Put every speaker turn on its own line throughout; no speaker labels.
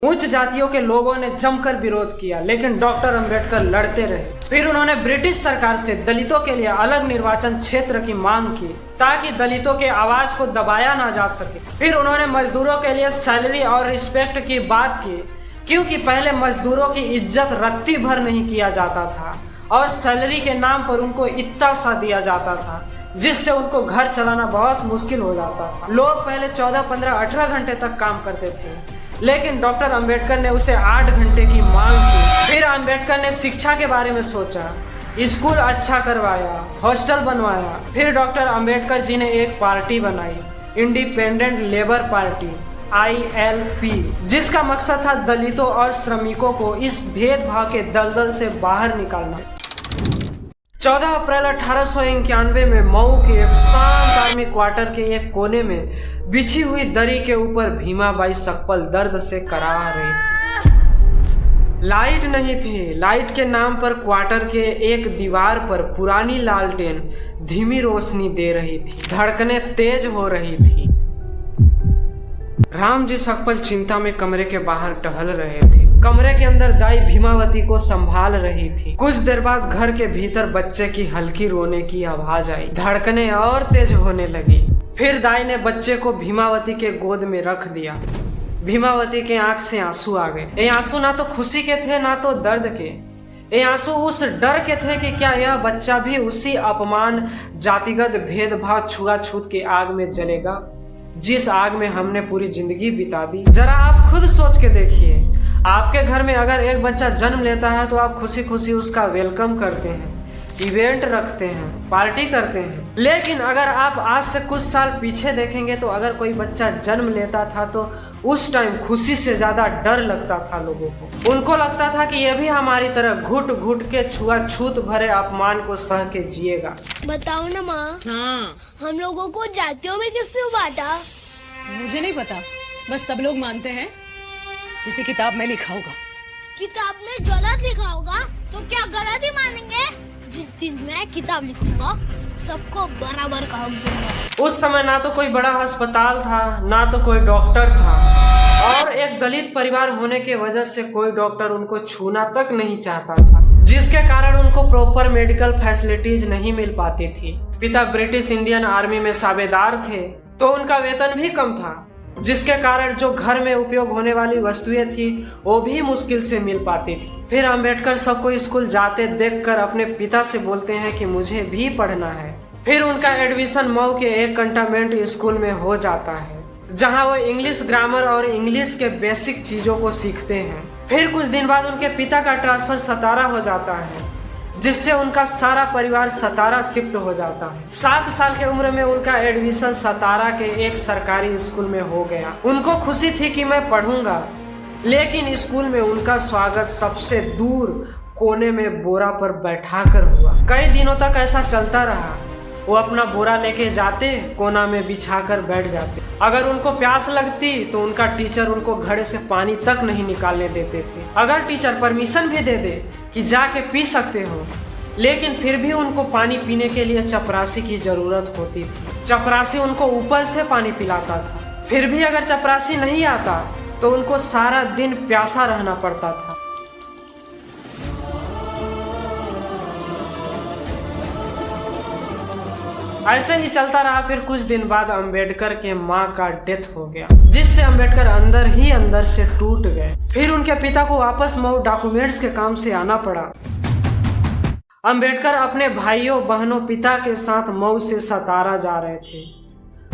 उच्च जातियों के लोगों ने जमकर विरोध किया, लेकिन डॉक्टर अंबेडकर लड़ते रहे। फिर उन्होंने ब्रिटिश सरकार से दलितों के लिए अलग निर्वाचन क्षेत्र की मांग की ताकि दलितों के आवाज को दबाया ना जा सके। फिर उन्होंने मजदूरों के लिए सैलरी और रिस्पेक्ट की बात की, क्योंकि पहले मजदूरों की इज्जत रत्ती भर नहीं किया जाता था और सैलरी के नाम पर उनको इतना सा दिया जाता था जिससे उनको घर चलाना बहुत मुश्किल हो जाता था। लोग पहले 14, 15, 18 घंटे तक काम करते थे, लेकिन डॉक्टर अंबेडकर ने उसे 8 घंटे की मांग की। फिर अंबेडकर ने शिक्षा के बारे में सोचा, स्कूल अच्छा करवाया, हॉस्टल बनवाया। फिर डॉक्टर अंबेडकर जी ने एक पार्टी बनाई, इंडिपेंडेंट लेबर पार्टी ILP, जिसका मकसद था दलितों और श्रमिकों को इस भेदभाव के दलदल से बाहर निकालना। 14 अप्रैल 1891 में मऊ के शांत आर्मी क्वार्टर के एक कोने में बिछी हुई दरी के ऊपर भीमाबाई सकपल दर्द से कराह रही थी। लाइट नहीं थी। लाइट के नाम पर क्वार्टर के एक दीवार पर पुरानी लालटेन धीमी रोशनी दे रही थी। धड़कनें तेज हो रही थी। राम जी सकपल चिंता में कमरे के बाहर टहल रहे थे। कमरे के अंदर दाई भीमावती को संभाल रही थी। कुछ देर बाद घर के भीतर बच्चे की हल्की रोने की आवाज आई। धड़कनें और तेज होने लगी। फिर दाई ने बच्चे को भीमावती के गोद में रख दिया। भीमावती के आंख से आंसू आ गए। ये आंसू ना तो खुशी के थे ना तो दर्द के। ये आंसू उस डर के थे कि क्या यह बच्चा भी उसी अपमान, जातिगत भेदभाव, छुआछूत की आग में जलेगा जिस आग में हमने पूरी जिंदगी बिता दी। जरा आप खुद सोच के देखिए, आपके घर में अगर एक बच्चा जन्म लेता है तो आप खुशी खुशी उसका वेलकम करते हैं, इवेंट रखते हैं, पार्टी करते हैं। लेकिन अगर आप आज से कुछ साल पीछे देखेंगे तो अगर कोई बच्चा जन्म लेता था तो उस टाइम खुशी से ज्यादा डर लगता था लोगों को। उनको लगता था कि यह भी हमारी तरह घुट घुट के छुआछूत भरे अपमान को सह के जिएगा।
बताओ ना माँ।
हाँ,
हम लोगों को जातियों में किसने बांटा?
मुझे नहीं पता, बस सब लोग मानते हैं किसी किताब में लिखा होगा।
किताब में गलत लिखा होगा तो क्या गलत ही मानेंगे? जिस दिन मैं किताब लिखूंगा सबको बराबर का हक दूंगा।
उस समय ना तो कोई बड़ा अस्पताल था, ना तो कोई डॉक्टर था, और एक दलित परिवार होने के वजह से कोई डॉक्टर उनको छूना तक नहीं चाहता था, जिसके कारण उनको प्रॉपर मेडिकल फैसिलिटीज नहीं मिल पाती थी। पिता ब्रिटिश इंडियन आर्मी में साबेदार थे तो उनका वेतन भी कम था, जिसके कारण जो घर में उपयोग होने वाली वस्तुएं थी वो भी मुश्किल से मिल पाती थी। फिर अंबेडकर सबको स्कूल जाते देखकर अपने पिता से बोलते हैं कि मुझे भी पढ़ना है। फिर उनका एडमिशन मऊ के एक कंटोनमेंट स्कूल में हो जाता है, जहां वो इंग्लिश ग्रामर और इंग्लिश के बेसिक चीजों को सीखते हैं। फिर कुछ दिन बाद उनके पिता का ट्रांसफर सतारा हो जाता है, जिससे उनका सारा परिवार सतारा शिफ्ट हो जाता है। 7 साल की उम्र में उनका एडमिशन सतारा के एक सरकारी स्कूल में हो गया। उनको खुशी थी कि मैं पढ़ूंगा, लेकिन स्कूल में उनका स्वागत सबसे दूर कोने में बोरा पर बैठाकर हुआ। कई दिनों तक ऐसा चलता रहा। वो अपना बोरा लेके जाते, कोना में बिछाकर बैठ जाते। अगर उनको प्यास लगती तो उनका टीचर उनको घड़े से पानी तक नहीं निकालने देते थे। अगर टीचर परमिशन भी दे दे कि जाके पी सकते हो, लेकिन फिर भी उनको पानी पीने के लिए चपरासी की जरूरत होती थी। चपरासी उनको ऊपर से पानी पिलाता था। फिर भी अगर चपरासी नहीं आता तो उनको सारा दिन प्यासा रहना पड़ता था। ऐसे ही चलता रहा। फिर कुछ दिन बाद अंबेडकर के माँ का डेथ हो गया, जिससे अंबेडकर अंदर ही अंदर से टूट गए। फिर उनके पिता को वापस मऊ डॉक्यूमेंट्स के काम से आना पड़ा। अंबेडकर अपने भाइयों बहनों पिता के साथ मऊ से सतारा जा रहे थे।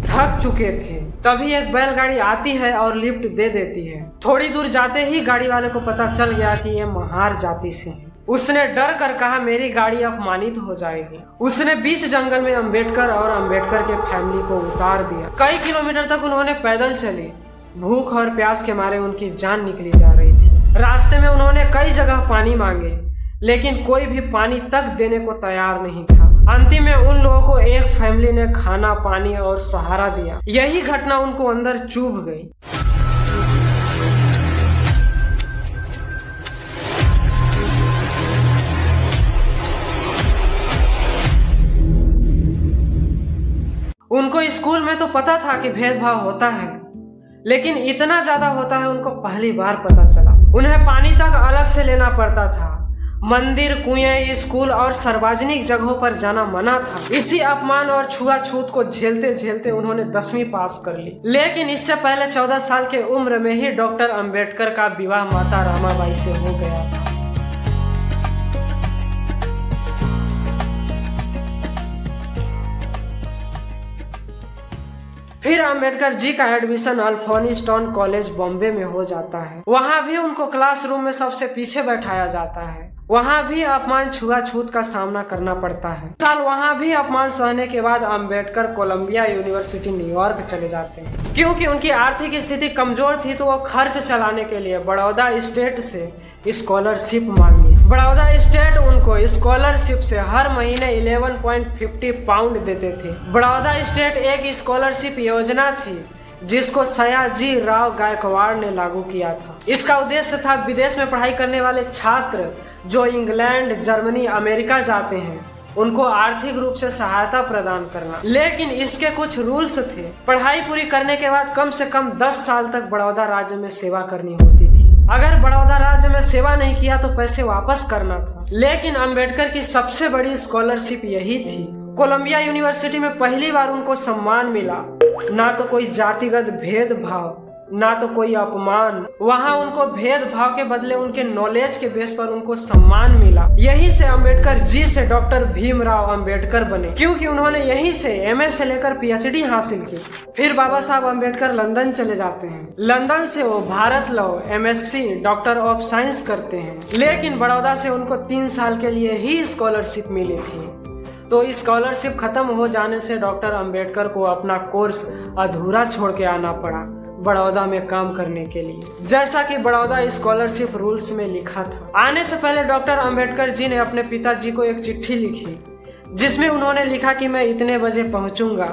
थक चुके थे। तभी एक बैलगाड़ी आती है और लिफ्ट दे देती है। थोड़ी दूर जाते ही गाड़ी वाले को पता चल गया कि ये महार जाति से है। उसने डर कर कहा मेरी गाड़ी अपमानित हो जाएगी। उसने बीच जंगल में अंबेडकर और अंबेडकर के फैमिली को उतार दिया। कई किलोमीटर तक उन्होंने पैदल चले। भूख और प्यास के मारे उनकी जान निकली जा रही थी। रास्ते में उन्होंने कई जगह पानी मांगे, लेकिन कोई भी पानी तक देने को तैयार नहीं था। अंतिम में उन लोगों को एक फैमिली ने खाना, पानी और सहारा दिया। यही घटना उनको अंदर चुभ गई। उनको स्कूल में तो पता था कि भेदभाव होता है, लेकिन इतना ज्यादा होता है उनको पहली बार पता चला। उन्हें पानी तक अलग से लेना पड़ता था। मंदिर, कुएं, स्कूल और सार्वजनिक जगहों पर जाना मना था। इसी अपमान और छुआछूत को झेलते झेलते उन्होंने 10वीं पास कर ली। लेकिन इससे पहले 14 साल के उम्र में ही डॉक्टर अंबेडकर का विवाह माता रामाबाई से हो गया था। फिर अंबेडकर जी का एडमिशन अल्फोन्स्टन कॉलेज बॉम्बे में हो जाता है। वहां भी उनको क्लासरूम में सबसे पीछे बैठाया जाता है। वहां भी अपमान, छुआछूत का सामना करना पड़ता है। साल वहां भी अपमान सहने के बाद अंबेडकर कोलंबिया यूनिवर्सिटी न्यूयॉर्क चले जाते हैं। क्योंकि उनकी आर्थिक स्थिति कमजोर थी तो वो खर्च चलाने के लिए बड़ौदा स्टेट से स्कॉलरशिप मांगी। बड़ौदा स्टेट उनको स्कॉलरशिप से हर महीने 11.50 पाउंड देते थे। बड़ौदा स्टेट एक स्कॉलरशिप योजना थी जिसको सयाजी राव गायकवाड़ ने लागू किया था। इसका उद्देश्य था विदेश में पढ़ाई करने वाले छात्र जो इंग्लैंड, जर्मनी, अमेरिका जाते हैं उनको आर्थिक रूप से सहायता प्रदान करना। लेकिन इसके कुछ रूल्स थे। पढ़ाई पूरी करने के बाद कम से कम 10 साल तक बड़ौदा राज्य में सेवा करनी होती थी। अगर बड़ौदा राज्य में सेवा नहीं किया तो पैसे वापस करना था। लेकिन अंबेडकर की सबसे बड़ी स्कॉलरशिप यही थी। कोलंबिया यूनिवर्सिटी में पहली बार उनको सम्मान मिला। ना तो कोई जातिगत भेदभाव, ना तो कोई अपमान। वहां उनको भेदभाव के बदले उनके नॉलेज के बेस पर उनको सम्मान मिला। यहीं से अंबेडकर जी से डॉक्टर भीमराव अंबेडकर बने, क्योंकि उन्होंने यहीं से एमए से लेकर पीएचडी हासिल की। फिर बाबा साहब अंबेडकर लंदन चले जाते हैं। लंदन से वो Bharat law, MSc, doctor of science करते हैं। लेकिन बड़ौदा से उनको 3 साल के लिए ही स्कॉलरशिप मिली थी। तो स्कॉलरशिप खत्म हो जाने से डॉक्टर अंबेडकर को अपना कोर्स अधूरा छोड़ के आना पड़ा बड़ौदा में काम करने के लिए, जैसा कि बड़ौदा स्कॉलरशिप रूल्स में लिखा था। आने से पहले डॉक्टर अंबेडकर जी ने अपने पिताजी को एक चिट्ठी लिखी जिसमें उन्होंने लिखा कि मैं इतने बजे पहुंचूंगा,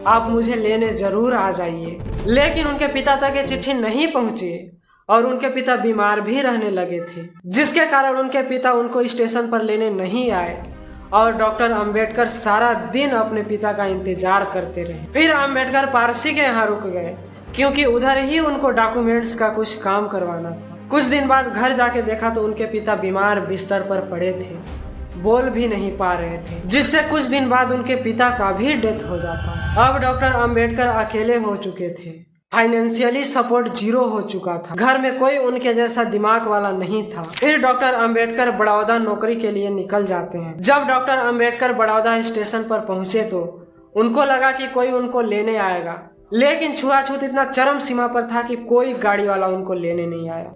आप मुझे लेने जरूर आ जाइए। लेकिन उनके पिता तक ये चिट्ठी नहीं पहुंची और उनके पिता बीमार भी रहने लगे थे, जिसके कारण उनके पिता उनको स्टेशन पर लेने नहीं आए और डॉक्टर अंबेडकर सारा दिन अपने पिता का इंतजार करते रहे। फिर अंबेडकर पारसी के यहाँ रुक गए क्योंकि उधर ही उनको डॉक्यूमेंट्स का कुछ काम करवाना था। कुछ दिन बाद घर जाके देखा तो उनके पिता बीमार बिस्तर पर पड़े थे, बोल भी नहीं पा रहे थे, जिससे कुछ दिन बाद उनके पिता का भी डेथ हो जाता। अब डॉक्टर अंबेडकर अकेले हो चुके थे। फाइनेंशियली सपोर्ट 0 हो चुका था। घर में कोई उनके जैसा दिमाग वाला नहीं था। फिर डॉक्टर अंबेडकर बड़ौदा नौकरी के लिए निकल जाते हैं। जब डॉक्टर अंबेडकर बड़ौदा स्टेशन पर पहुंचे तो उनको लगा कि कोई उनको लेने आएगा, लेकिन छुआछूत इतना चरम सीमा पर था कि कोई गाड़ी वाला उनको लेने नहीं आया।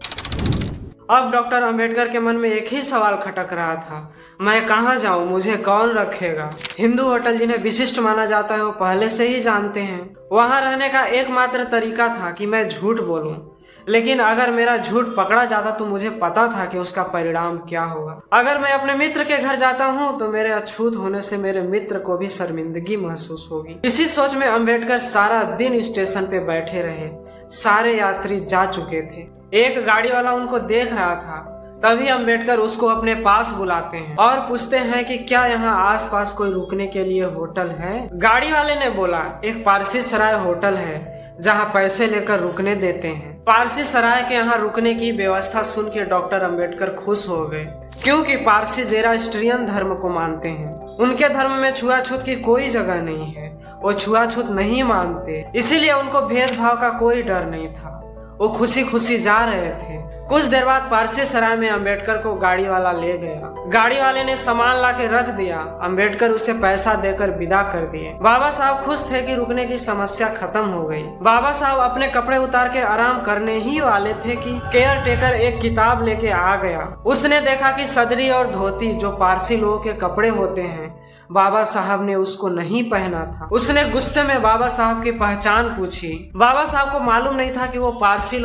अब डॉक्टर अंबेडकर के मन में एक ही सवाल खटक रहा था, मैं कहाँ जाऊँ, मुझे कौन रखेगा। हिंदू होटल जिन्हें विशिष्ट माना जाता है वो पहले से ही जानते हैं। वहाँ रहने का एकमात्र तरीका था कि मैं झूठ बोलूं, लेकिन अगर मेरा झूठ पकड़ा जाता तो मुझे पता था कि उसका परिणाम क्या होगा। अगर मैं अपने मित्र के घर जाता हूँ तो मेरे अछूत होने से मेरे मित्र को भी शर्मिंदगी महसूस होगी। इसी सोच में अंबेडकर सारा दिन स्टेशन पे बैठे रहे। सारे यात्री जा चुके थे। एक गाड़ी वाला उनको देख रहा था। तभी अंबेडकर उसको अपने पास बुलाते हैं और पूछते हैं कि क्या यहाँ आसपास कोई रुकने के लिए होटल है। गाड़ी वाले ने बोला एक पारसी सराय होटल है जहाँ पैसे लेकर रुकने देते हैं। पारसी सराय के यहाँ रुकने की व्यवस्था सुन के डॉक्टर अंबेडकर खुश हो गए, क्योंकि पारसी जेरास्ट्रियन धर्म को मानते हैं। उनके धर्म में छुआछूत की कोई जगह नहीं है। वो छुआछूत नहीं मानते, इसीलिए उनको भेदभाव का कोई डर नहीं था। वो खुशी खुशी जा रहे थे। कुछ देर बाद पारसी सराय में अंबेडकर को गाड़ी वाला ले गया। गाड़ी वाले ने सामान ला के रख दिया। अंबेडकर उसे पैसा देकर विदा कर दिए। बाबा साहब खुश थे कि रुकने की समस्या खत्म हो गई। बाबा साहब अपने कपड़े उतार के आराम करने ही वाले थे कि केयर टेकर एक किताब लेके आ गया। उसने देखा कि सदरी और धोती जो पारसी लोगों के कपड़े होते हैं बाबा साहब ने उसको नहीं पहना था। उसने गुस्से में बाबा साहब की पहचान पूछी। बाबा साहब को मालूम नहीं था कि वो पारसी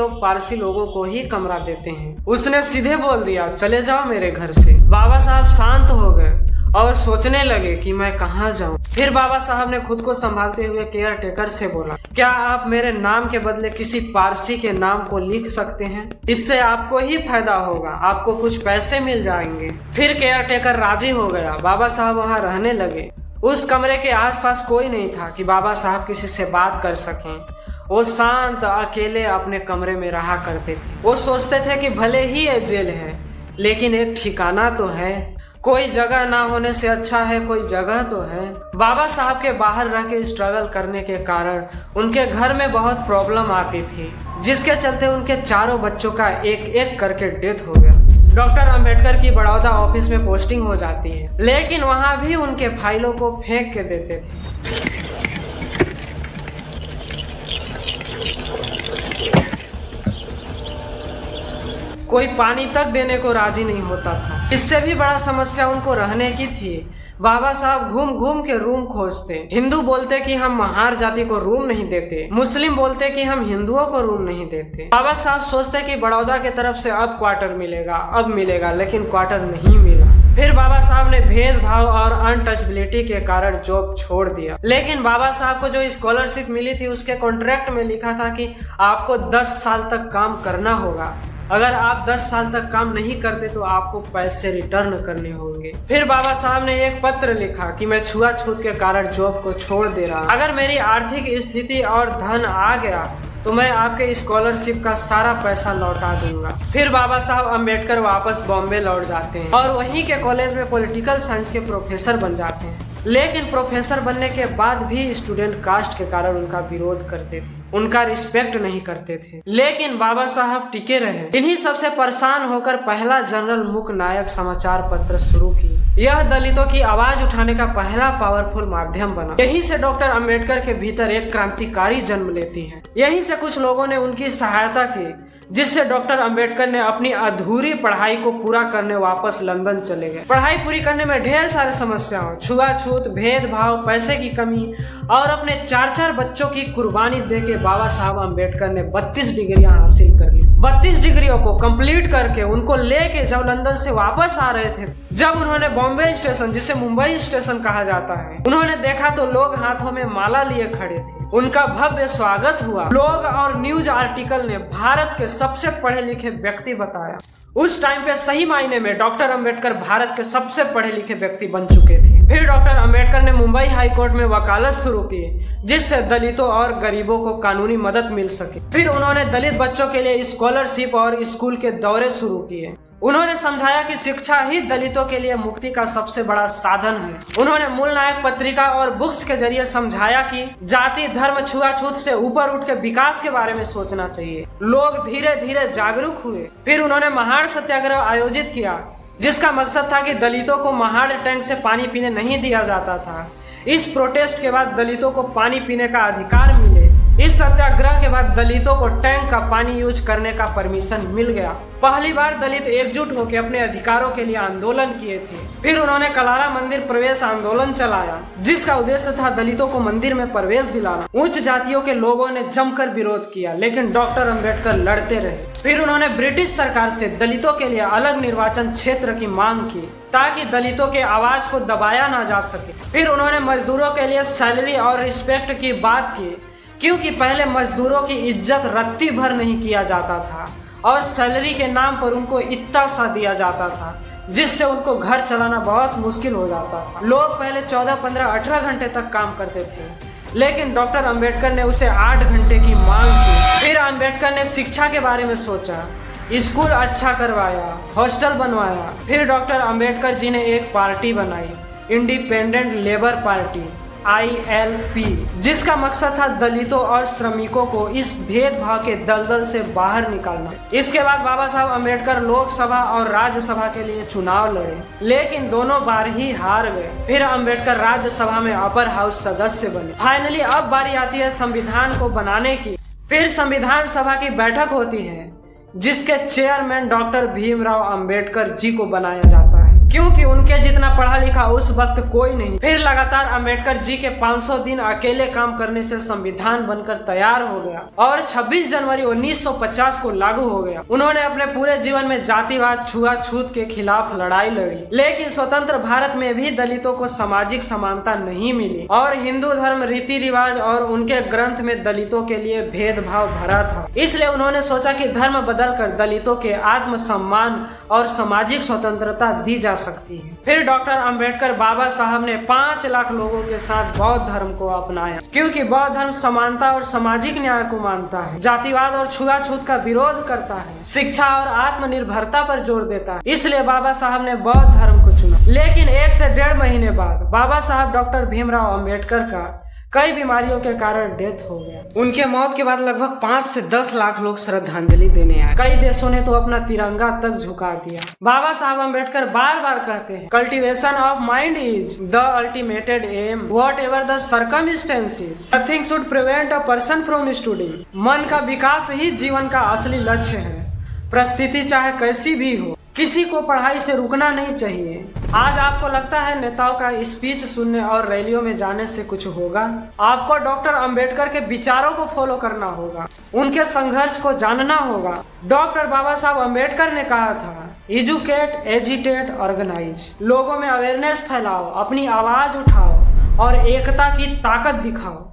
लोगों को ही कमरा देते हैं। उसने सीधे बोल दिया चले जाओ मेरे घर से। बाबा साहब शांत हो गए और सोचने लगे कि मैं कहाँ जाऊं। फिर बाबा साहब ने खुद को संभालते हुए केयर टेकर से बोला क्या आप मेरे नाम के बदले किसी पारसी के नाम को लिख सकते हैं, इससे आपको ही फायदा होगा, आपको कुछ पैसे मिल जाएंगे। फिर केयर टेकर राजी हो गया। बाबा साहब वहाँ रहने लगे। उस कमरे के आसपास कोई नहीं था कि बाबा साहब किसी से बात कर सकें। वो शांत अकेले अपने कमरे में रहा करते थे। वो सोचते थे कि भले ही ये जेल है लेकिन एक ठिकाना तो है, कोई जगह ना होने से अच्छा है कोई जगह तो है। बाबा साहब के बाहर रह के स्ट्रगल करने के कारण उनके घर में बहुत प्रॉब्लम आती थी, जिसके चलते उनके चारों बच्चों का एक एक करके डेथ हो गया। डॉक्टर अंबेडकर की बड़ौदा ऑफिस में पोस्टिंग हो जाती है, लेकिन वहां भी उनके फाइलों को फेंक के देते थे। कोई पानी तक देने को राजी नहीं होता था। इससे भी बड़ा समस्या उनको रहने की थी। बाबा साहब घूम घूम के रूम खोजते। हिंदू बोलते कि हम महार जाति को रूम नहीं देते, मुस्लिम बोलते कि हम हिंदुओं को रूम नहीं देते। बाबा साहब सोचते कि बड़ौदा की तरफ से अब क्वार्टर मिलेगा, अब मिलेगा, लेकिन क्वार्टर नहीं मिला। फिर बाबा साहब ने भेदभाव और अनटचबिलिटी के कारण जॉब छोड़ दिया। लेकिन बाबा साहब को जो स्कॉलरशिप मिली थी उसके कॉन्ट्रैक्ट में लिखा था कि आपको 10 साल तक काम करना होगा, अगर आप 10 साल तक काम नहीं करते तो आपको पैसे रिटर्न करने होंगे। फिर बाबा साहब ने एक पत्र लिखा कि मैं छुआछूत के कारण जॉब को छोड़ दे रहा, अगर मेरी आर्थिक स्थिति और धन आ गया तो मैं आपके स्कॉलरशिप का सारा पैसा लौटा दूंगा। फिर बाबा साहब अंबेडकर वापस बॉम्बे लौट जाते हैं और वहीं के कॉलेज में पॉलिटिकल साइंस के प्रोफेसर बन जाते हैं। लेकिन प्रोफेसर बनने के बाद भी स्टूडेंट कास्ट के कारण उनका विरोध करते थे, उनका रिस्पेक्ट नहीं करते थे। लेकिन बाबा साहब टिके रहे। इन्हीं सबसे परेशान होकर पहला जनरल मुख नायक समाचार पत्र शुरू की। यह दलितों की आवाज उठाने का पहला पावरफुल माध्यम बना। यहीं से डॉक्टर अंबेडकर के भीतर एक क्रांतिकारी जन्म लेती है। यहीं से कुछ लोगों ने उनकी सहायता की, जिससे डॉक्टर अंबेडकर ने अपनी अधूरी पढ़ाई को पूरा करने वापस लंदन चले गए। पढ़ाई पूरी करने में ढेर सारी समस्याओं, छुआछूत, भेदभाव, पैसे की कमी और अपने 4-4 बच्चों की कुर्बानी देके बाबा साहब अंबेडकर ने 32 डिग्रियां हासिल कर ली। 32 डिग्रियों को कंप्लीट करके उनको लेके जब लंदन से वापस आ रहे थे, जब उन्होंने बॉम्बे स्टेशन, जिसे मुंबई स्टेशन कहा जाता है, उन्होंने देखा तो लोग हाथों में माला लिए खड़े थे। उनका भव्य स्वागत हुआ। लोग और न्यूज आर्टिकल ने भारत के सबसे पढ़े लिखे व्यक्ति बताया। उस टाइम पे सही मायने में डॉक्टर अंबेडकर भारत के सबसे पढ़े लिखे व्यक्ति बन चुके थे। फिर डॉक्टर अंबेडकर ने मुंबई हाई कोर्ट में वकालत शुरू की, जिससे दलितों और गरीबों को कानूनी मदद मिल सके। फिर उन्होंने दलित बच्चों के लिए स्कॉलरशिप और स्कूल के दौरे शुरू किए। उन्होंने समझाया कि शिक्षा ही दलितों के लिए मुक्ति का सबसे बड़ा साधन है। उन्होंने मूल नायक पत्रिका और बुक्स के जरिए समझाया कि जाति, धर्म, छुआछूत से ऊपर उठ के विकास के बारे में सोचना चाहिए। लोग धीरे धीरे जागरूक हुए। फिर उन्होंने महाड़ सत्याग्रह आयोजित किया, जिसका मकसद था कि दलितों को महाड़ टैंक से पानी पीने नहीं दिया जाता था। इस प्रोटेस्ट के बाद दलितों को पानी पीने का अधिकार मिले। इस सत्याग्रह के बाद दलितों को टैंक का पानी यूज करने का परमिशन मिल गया। पहली बार दलित एकजुट होकर अपने अधिकारों के लिए आंदोलन किए थे। फिर उन्होंने कलारा मंदिर प्रवेश आंदोलन चलाया, जिसका उद्देश्य था दलितों को मंदिर में प्रवेश दिलाना। उच्च जातियों के लोगों ने जमकर विरोध किया, लेकिन डॉक्टर अंबेडकर लड़ते रहे। फिर उन्होंने ब्रिटिश सरकार से दलितों के लिए अलग निर्वाचन क्षेत्र की मांग की, ताकि दलितों के आवाज को दबाया ना जा सके। फिर उन्होंने मजदूरों के लिए सैलरी और रिस्पेक्ट की बात की, क्योंकि पहले मजदूरों की इज्जत रत्ती भर नहीं किया जाता था और सैलरी के नाम पर उनको इतना सा दिया जाता था, जिससे उनको घर चलाना बहुत मुश्किल हो जाता था। लोग पहले 14, 15, 18 घंटे तक काम करते थे, लेकिन डॉक्टर अंबेडकर ने उसे 8 घंटे की मांग की। फिर अंबेडकर ने शिक्षा के बारे में सोचा, स्कूल अच्छा करवाया, हॉस्टल बनवाया। फिर डॉक्टर अंबेडकर जी ने एक पार्टी बनाई, इंडिपेंडेंट लेबर पार्टी ILP, जिसका मकसद था दलितों और श्रमिकों को इस भेदभाव के दलदल से बाहर निकालना। इसके बाद बाबा साहब अंबेडकर लोकसभा और राज्यसभा के लिए चुनाव लड़े, लेकिन दोनों बार ही हार गए। फिर अंबेडकर राज्यसभा में अपर हाउस सदस्य बने। फाइनली अब बारी आती है संविधान को बनाने की। फिर संविधान सभा की बैठक होती है, जिसके चेयरमैन डॉक्टर भीमराव अंबेडकर जी को बनाया जाता है, क्योंकि उनके जितना पढ़ा लिखा उस वक्त कोई नहीं। फिर लगातार अंबेडकर जी के 500 दिन अकेले काम करने से संविधान बनकर तैयार हो गया और 26 जनवरी 1950 को लागू हो गया। उन्होंने अपने पूरे जीवन में जातिवाद, छुआछूत के खिलाफ लड़ाई लड़ी, लेकिन स्वतंत्र भारत में भी दलितों को सामाजिक समानता नहीं मिली और हिंदू धर्म, रीति रिवाज और उनके ग्रंथ में दलितों के लिए भेदभाव भरा था। इसलिए उन्होंने सोचा कि धर्म बदलकर दलितों के आत्मसम्मान और सामाजिक स्वतंत्रता दी जा सकती है। फिर डॉक्टर अंबेडकर बाबा साहब ने 5 लाख लोगों के साथ बौद्ध धर्म को अपनाया, क्योंकि बौद्ध धर्म समानता और सामाजिक न्याय को मानता है, जातिवाद और छुआछूत का विरोध करता है, शिक्षा और आत्मनिर्भरता पर जोर देता है। इसलिए बाबा साहब ने बौद्ध धर्म को चुना। लेकिन 1 से 1.5 महीने बाद बाबा साहब डॉक्टर भीमराव अंबेडकर का कई बीमारियों के कारण डेथ हो गया। उनके मौत के बाद लगभग 5 से 10 लाख लोग श्रद्धांजलि देने आए। कई देशों ने तो अपना तिरंगा तक झुका दिया। बाबा साहब अंबेडकर बार बार कहते हैं, cultivation of mind is the ultimate aim, whatever the circumstances, nothing should prevent a person from studying. मन का विकास ही जीवन का असली लक्ष्य है। परिस्थिति चाहे कैसी भी हो, किसी को पढ़ाई से रुकना नहीं चाहिए। आज आपको लगता है नेताओं का स्पीच सुनने और रैलियों में जाने से कुछ होगा? आपको डॉक्टर अंबेडकर के विचारों को फॉलो करना होगा, उनके संघर्ष को जानना होगा। डॉक्टर बाबा साहब अंबेडकर ने कहा था, एजुकेट, एजिटेट, ऑर्गेनाइज। लोगों में अवेयरनेस फैलाओ, अपनी आवाज उठाओ और एकता की ताकत दिखाओ।